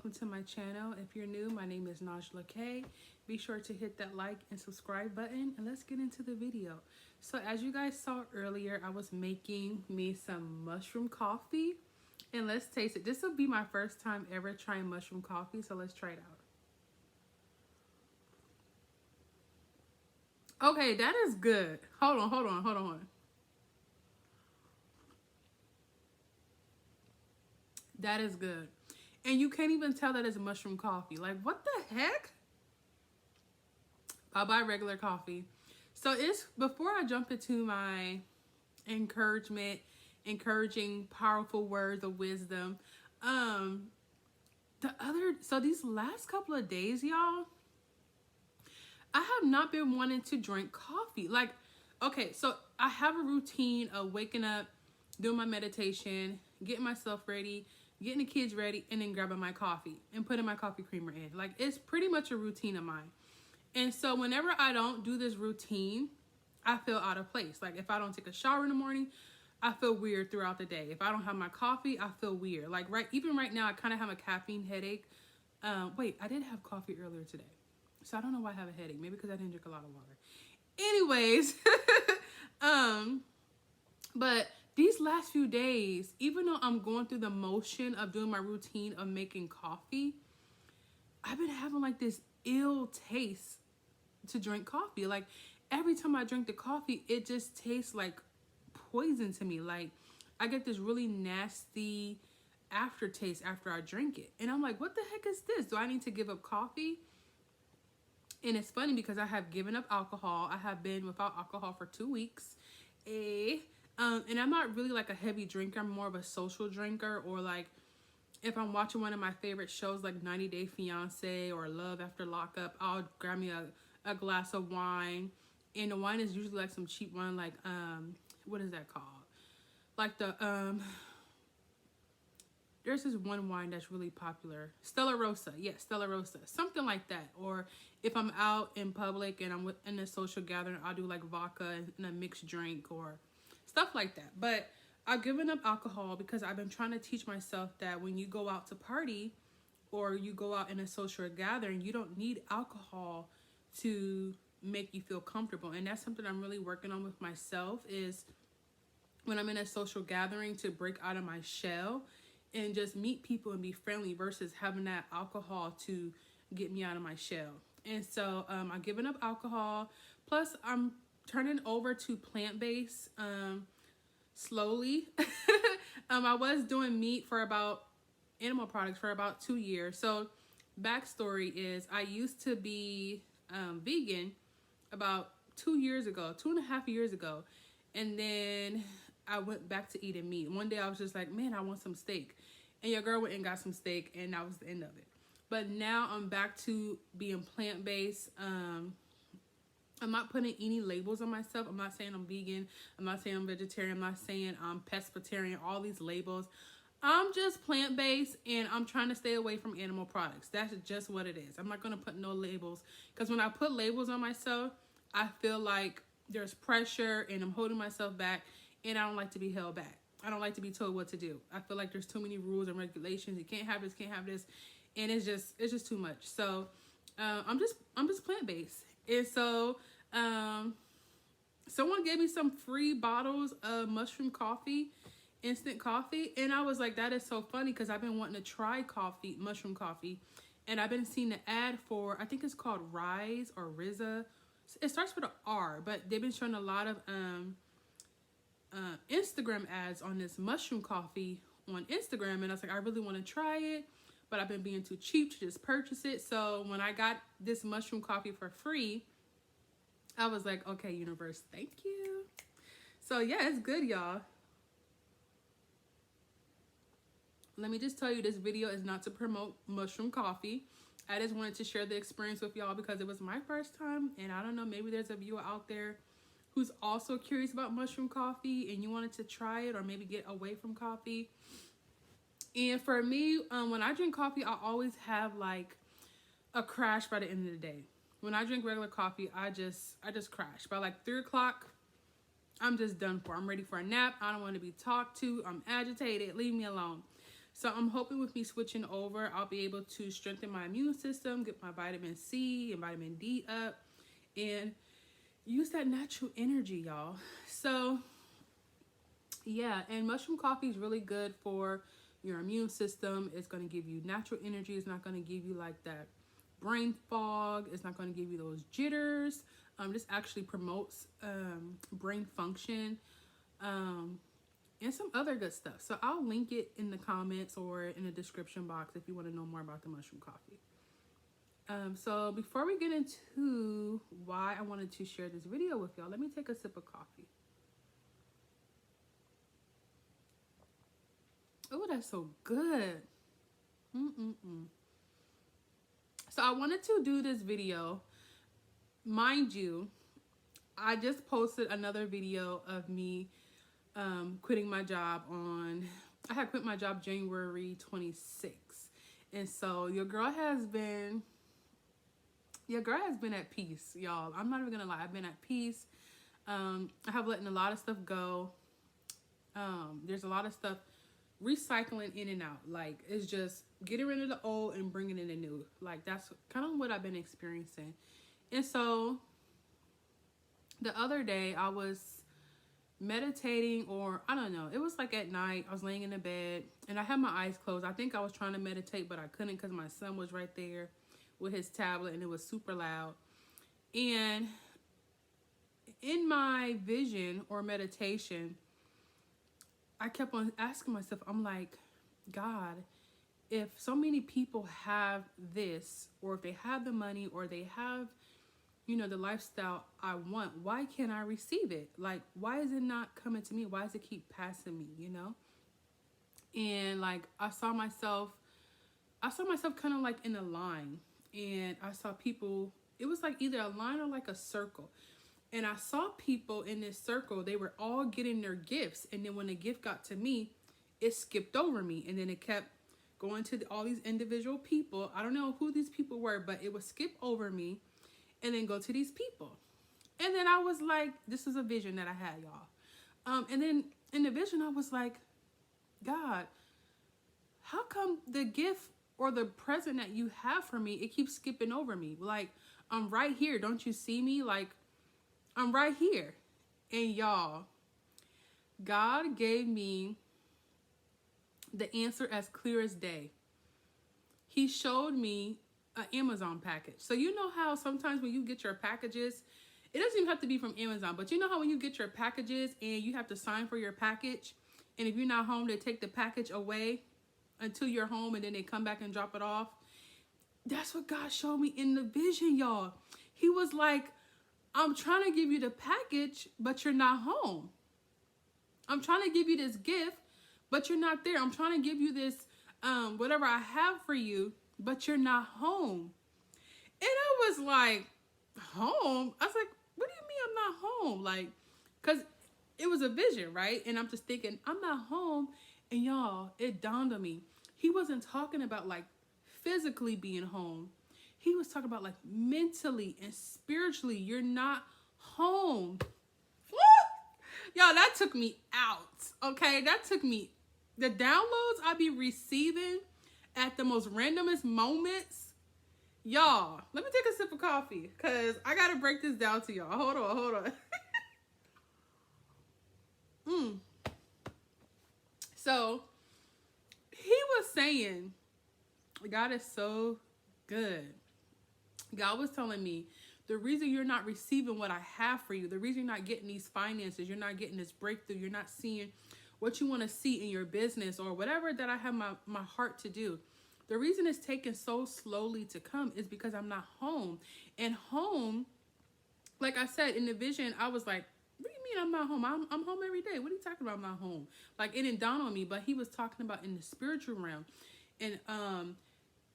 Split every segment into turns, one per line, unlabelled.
welcome to my channel. If you're new, my name is Najla K. Be sure to hit that like and subscribe button, and let's get into the video. So as you guys saw earlier, I was making me some mushroom coffee, and let's taste it. This will be my first time ever trying mushroom coffee, so let's try it out. Okay, that is good. Hold on. That is good. And you can't even tell that it's mushroom coffee. Like, what the heck? Bye-bye regular coffee. So it's before I jump into my encouraging, powerful words of wisdom. So these last couple of days, y'all, I have not been wanting to drink coffee. Like, okay, so I have a routine of waking up, doing my meditation, getting myself ready, getting the kids ready, and then grabbing my coffee and putting my coffee creamer in. Like, it's pretty much a routine of mine. And so whenever I don't do this routine, I feel out of place. Like, if I don't take a shower in the morning, I feel weird throughout the day. If I don't have my coffee, I feel weird. Like, even right now, I kind of have a caffeine headache. Wait, I did have coffee earlier today. So I don't know why I have a headache. Maybe because I didn't drink a lot of water. Anyways, but these last few days, even though I'm going through the motion of doing my routine of making coffee, I've been having like this ill taste to drink coffee. Like, every time I drink the coffee, it just tastes like poison to me. Like, I get this really nasty aftertaste after I drink it. And I'm like, what the heck is this? Do I need to give up coffee? And it's funny because I have given up alcohol. I have been without alcohol for 2 weeks. And I'm not really like a heavy drinker. I'm more of a social drinker, or like if I'm watching one of my favorite shows like 90 Day Fiance or Love After Lockup, I'll grab me a glass of wine. And the wine is usually like some cheap wine, like what is that called? Like there's this one wine that's really popular, Stella Rosa. Yeah, Stella Rosa, something like that. Or if I'm out in public and I'm in a social gathering, I'll do like vodka and a mixed drink or stuff like that. But I've given up alcohol because I've been trying to teach myself that when you go out to party or you go out in a social gathering, you don't need alcohol to make you feel comfortable. And that's something I'm really working on with myself, is when I'm in a social gathering, to break out of my shell and just meet people and be friendly versus having that alcohol to get me out of my shell. And so I've given up alcohol. Plus, I'm turning over to plant-based slowly. I was doing meat for animal products for about 2 years. So backstory is I used to be vegan about 2 years ago, 2.5 years ago. And then I went back to eating meat. One day I was just like, man, I want some steak. And your girl went and got some steak, and that was the end of it. But now I'm back to being plant-based. I'm not putting any labels on myself. I'm not saying I'm vegan. I'm not saying I'm vegetarian. I'm not saying I'm pescatarian. All these labels. I'm just plant-based, and I'm trying to stay away from animal products. That's just what it is. I'm not going to put no labels, because when I put labels on myself, I feel like there's pressure and I'm holding myself back, and I don't like to be held back. I don't like to be told what to do. I feel like there's too many rules and regulations. You can't have this, can't have this. And it's just too much. So I'm just plant-based. And so someone gave me some free bottles of mushroom coffee, instant coffee. And I was like, that is so funny, because I've been wanting to try mushroom coffee. And I've been seeing the ad for, I think it's called Rise or Riza. It starts with an R, but they've been showing a lot of Instagram ads on this mushroom coffee on Instagram, and I was like, I really want to try it, but I've been being too cheap to just purchase it. So when I got this mushroom coffee for free, I was like, okay, universe, thank you. So yeah, it's good, y'all. Let me just tell you, this video is not to promote mushroom coffee. I just wanted to share the experience with y'all because it was my first time, and I don't know, maybe there's a viewer out there who's also curious about mushroom coffee and you wanted to try it or maybe get away from coffee. And for me, when I drink coffee, I always have like a crash by the end of the day. When I drink regular coffee, I just crash. By like 3 o'clock, I'm just done for. I'm ready for a nap. I don't want to be talked to. I'm agitated. Leave me alone. So I'm hoping with me switching over, I'll be able to strengthen my immune system, get my vitamin C and vitamin D up, and use that natural energy, y'all. So yeah, and mushroom coffee is really good for your immune system. It's going to give you natural energy. It's not going to give you like that brain fog. It's not going to give you those jitters. This actually promotes brain function and some other good stuff. So I'll link it in the comments or in the description box if you want to know more about the mushroom coffee. So before we get into why I wanted to share this video with y'all, let me take a sip of coffee. Oh, that's so good. So I wanted to do this video. Mind you, I just posted another video of me quitting my job I had quit my job January 26th. And so your girl has been at peace, y'all. I'm not even gonna lie, I've been at peace. I have letting a lot of stuff go. There's a lot of stuff recycling in and out. Like, it's just getting rid of the old and bringing in the new. Like, that's kind of what I've been experiencing. And so the other day I was meditating, or I don't know, it was like at night. I was laying in the bed and I had my eyes closed. I think I was trying to meditate, but I couldn't because my son was right there with his tablet and it was super loud. And in my vision or meditation, I kept on asking myself, I'm like, God, if so many people have this, or if they have the money, or they have, you know, the lifestyle I want, why can't I receive it? Like, why is it not coming to me? Why does it keep passing me, you know? And like, I saw myself kind of like in a line, and I saw people, it was like either a line or like a circle. And I saw people in this circle, they were all getting their gifts. And then when the gift got to me, it skipped over me. And then it kept going to all these individual people. I don't know who these people were, but it would skip over me and then go to these people. And then I was like, this is a vision that I had, y'all. And then in the vision, I was like, God, how come the gift or the present that you have for me, it keeps skipping over me? Like, I'm right here. Don't you see me? Like, I'm right here. And y'all, God gave me the answer as clear as day. He showed me an Amazon package. So you know how sometimes when you get your packages, it doesn't even have to be from Amazon, but you know how when you get your packages and you have to sign for your package, and if you're not home, they take the package away until you're home and then they come back and drop it off? That's what God showed me in the vision, y'all. He was like, I'm trying to give you the package, but you're not home. I'm trying to give you this gift, but you're not there. I'm trying to give you this, whatever I have for you, but you're not home. And I was like, home? I was like, what do you mean I'm not home? Like, because it was a vision, right? And I'm just thinking, I'm not home. And y'all, it dawned on me. He wasn't talking about like physically being home. He was talking about like mentally and spiritually, you're not home. Y'all, that took me out, okay? That took me, the downloads I be receiving at the most randomest moments. Y'all, let me take a sip of coffee because I got to break this down to y'all. Hold on. So, he was saying, God is so good. God was telling me, the reason you're not receiving what I have for you, the reason you're not getting these finances, you're not getting this breakthrough, you're not seeing what you want to see in your business or whatever that I have my heart to do. The reason it's taking so slowly to come is because I'm not home. And home, like I said, in the vision, I was like, what do you mean I'm not home? I'm home every day. What are you talking about? I'm not home. Like, it didn't dawn on me, but he was talking about in the spiritual realm. And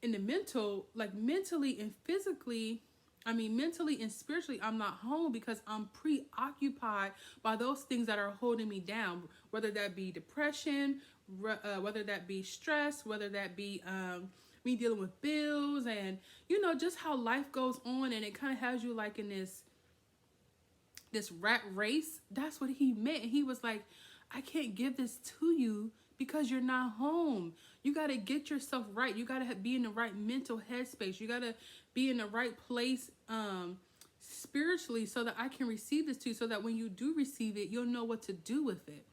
in the mental, like mentally and physically, mentally and spiritually, I'm not home because I'm preoccupied by those things that are holding me down, whether that be depression, whether that be stress, whether that be me dealing with bills, and you know, just how life goes on, and it kind of has you like in this rat race. That's what he meant. And he was like, I can't give this to you because you're not home. You got to get yourself right. You got to be in the right mental headspace. You got to be in the right place spiritually so that I can receive this too, so that when you do receive it, you'll know what to do with it.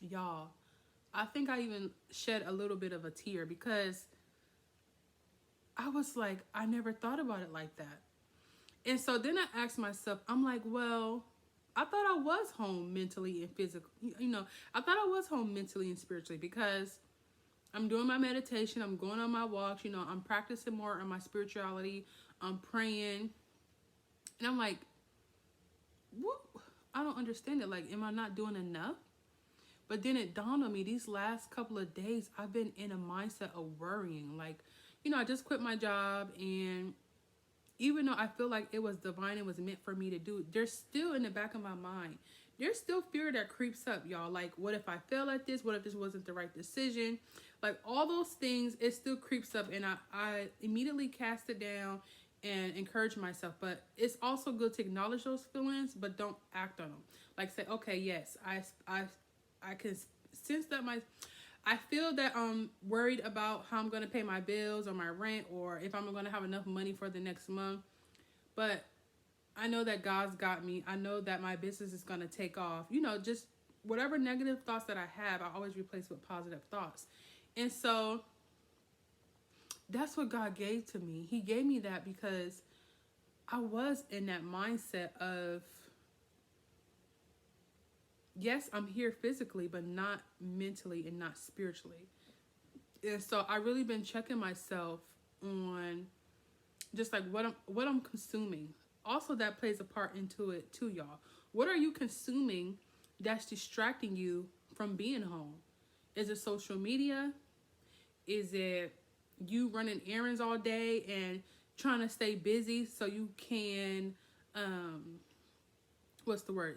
Y'all, I think I even shed a little bit of a tear because I was like, I never thought about it like that. And so then I asked myself, I'm like, well, I thought I was home mentally and physically. I thought I was home mentally and spiritually because I'm doing my meditation. I'm going on my walks. I'm practicing more on my spirituality. I'm praying. And I'm like, what? I don't understand it. Like, am I not doing enough? But then it dawned on me, these last couple of days, I've been in a mindset of worrying. Like, I just quit my job, and even though I feel like it was divine and was meant for me to do, there's still in the back of my mind, there's still fear that creeps up, y'all. Like, what if I fail at this? What if this wasn't the right decision? Like, all those things, it still creeps up, and I immediately cast it down and encourage myself. But it's also good to acknowledge those feelings, but don't act on them. Like, say, okay, yes, I can sense that I feel that I'm worried about how I'm going to pay my bills or my rent, or if I'm going to have enough money for the next month. But I know that God's got me. I know that my business is going to take off. Just whatever negative thoughts that I have, I always replace with positive thoughts. And so that's what God gave to me. He gave me that because I was in that mindset of, yes, I'm here physically, but not mentally and not spiritually. And so I really been checking myself on just like what I'm consuming. Also, that plays a part into it too, y'all. What are you consuming that's distracting you from being home? Is it social media? Is it you running errands all day and trying to stay busy so you can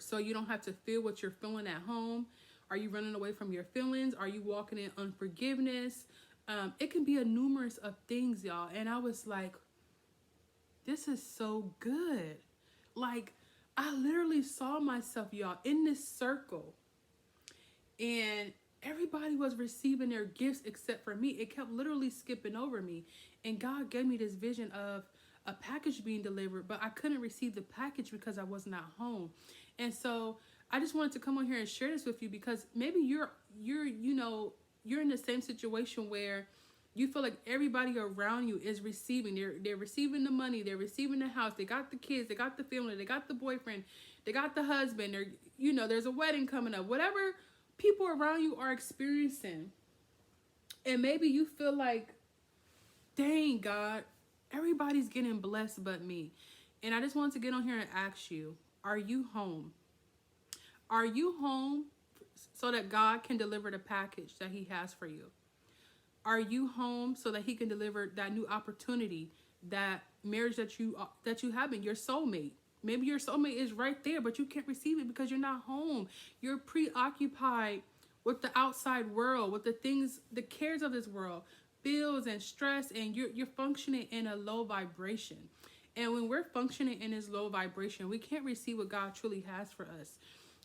so you don't have to feel what you're feeling at home? Are you running away from your feelings? Are you walking in unforgiveness? It can be a numerous of things, y'all. And I was like, this is so good. Like, I literally saw myself, y'all, in this circle. And everybody was receiving their gifts except for me. It kept literally skipping over me. And God gave me this vision of a package being delivered, but I couldn't receive the package because I was not home. And so I just wanted to come on here and share this with you because maybe you're in the same situation where you feel like everybody around you is receiving. They're receiving the money, they're receiving the house, they got the kids, they got the family, they got the boyfriend, they got the husband, there's a wedding coming up. Whatever people around you are experiencing. And maybe you feel like, dang, God, everybody's getting blessed but me. And I just wanted to get on here and ask you, are you home? Are you home so that God can deliver the package that he has for you? Are you home so that he can deliver that new opportunity, that marriage that you have in your soulmate? Maybe your soulmate is right there, but you can't receive it because you're not home. You're preoccupied with the outside world, with the things, the cares of this world, bills and stress, and you're functioning in a low vibration. And when we're functioning in this low vibration, we can't receive what God truly has for us.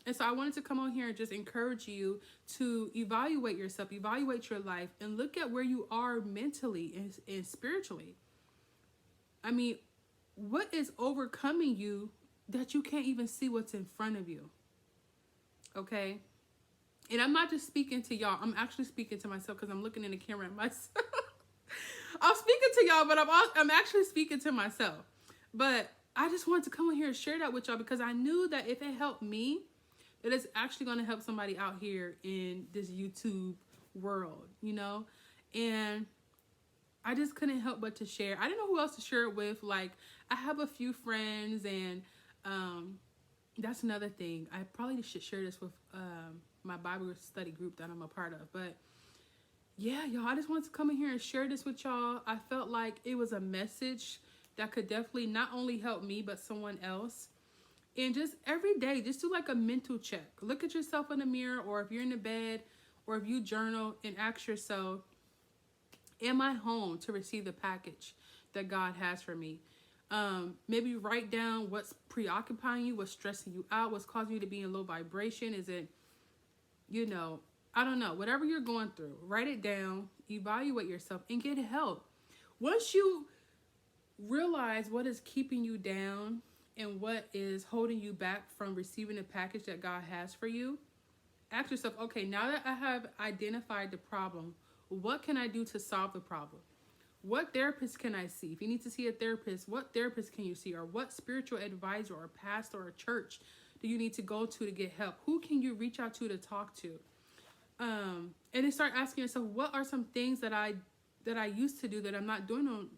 And so I wanted to come on here and just encourage you to evaluate yourself, evaluate your life, and look at where you are mentally and spiritually. I mean, what is overcoming you that you can't even see what's in front of you? Okay? And I'm not just speaking to y'all. I'm actually speaking to myself because I'm looking in the camera at myself. I'm speaking to y'all, but I'm actually speaking to myself. But I just wanted to come on here and share that with y'all because I knew that if it helped me, that it's actually going to help somebody out here in this YouTube world, And I just couldn't help but to share. I didn't know who else to share it with. Like, I have a few friends, and that's another thing. I probably should share this with my Bible study group that I'm a part of. But yeah, y'all, I just wanted to come in here and share this with y'all. I felt like it was a message that could definitely not only help me, but someone else. And just every day, just do like a mental check. Look at yourself in the mirror, or if you're in the bed, or if you journal, and ask yourself, am I home to receive the package that God has for me? Maybe write down what's preoccupying you, what's stressing you out, what's causing you to be in low vibration. Is it, I don't know, whatever you're going through, write it down, evaluate yourself, and get help. Once you realize what is keeping you down and what is holding you back from receiving the package that God has for you, ask yourself, okay, now that I have identified the problem, what can I do to solve the problem? What therapist can I see? If you need to see a therapist, what therapist can you see? Or what spiritual advisor or pastor or church do you need to go to get help? Who can you reach out to talk to? And then start asking yourself, what are some things that I used to do that I'm not doing?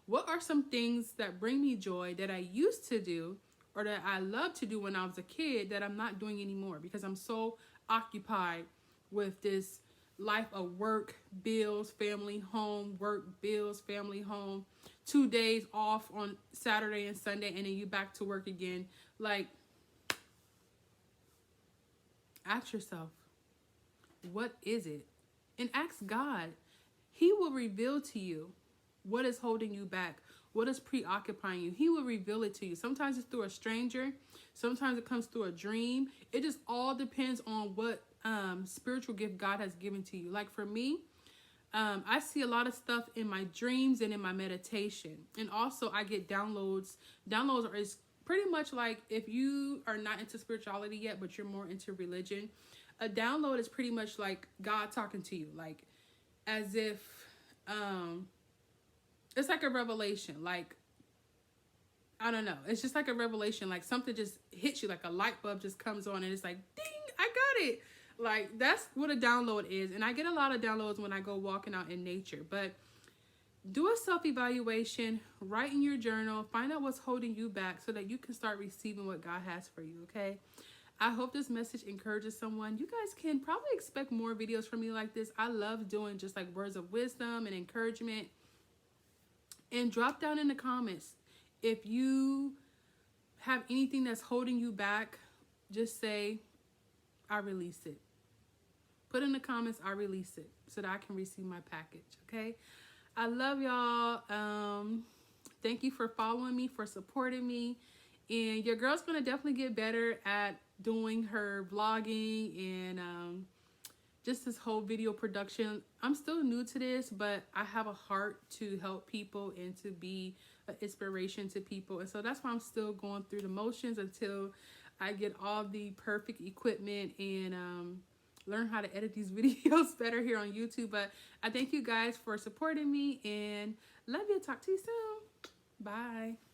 What are some things that bring me joy that I used to do or that I loved to do when I was a kid that I'm not doing anymore because I'm so occupied with this life of work, bills, family, home, work, bills, family, home, 2 days off on Saturday and Sunday, and then you back to work again. Like, ask yourself, what is it? And ask God. He will reveal to you what is holding you back, what is preoccupying you. He will reveal it to you. Sometimes it's through a stranger. Sometimes it comes through a dream. It just all depends on what spiritual gift God has given to you. Like for me, I see a lot of stuff in my dreams and in my meditation. And also I get downloads. Downloads is pretty much like if you are not into spirituality yet, but you're more into religion. A download is pretty much like God talking to you. Like as if it's like a revelation. Like, I don't know. It's just like a revelation. Like something just hits you, like a light bulb just comes on and it's like, ding, I got it. Like that's what a download is. And I get a lot of downloads when I go walking out in nature. But do a self-evaluation, write in your journal, find out what's holding you back so that you can start receiving what God has for you, okay? I hope this message encourages someone. You guys can probably expect more videos from me like this. I love doing just like words of wisdom and encouragement. And drop down in the comments if you have anything that's holding you back. Just say, I release it. Put in the comments, I release it, so that I can receive my package, okay? I love y'all. Thank you for following me, for supporting me. And your girl's going to definitely get better at doing her vlogging and just this whole video production. I'm still new to this, but I have a heart to help people and to be an inspiration to people. And so that's why I'm still going through the motions until I get all the perfect equipment and learn how to edit these videos better here on YouTube. But I thank you guys for supporting me and love you. Talk to you soon. Bye.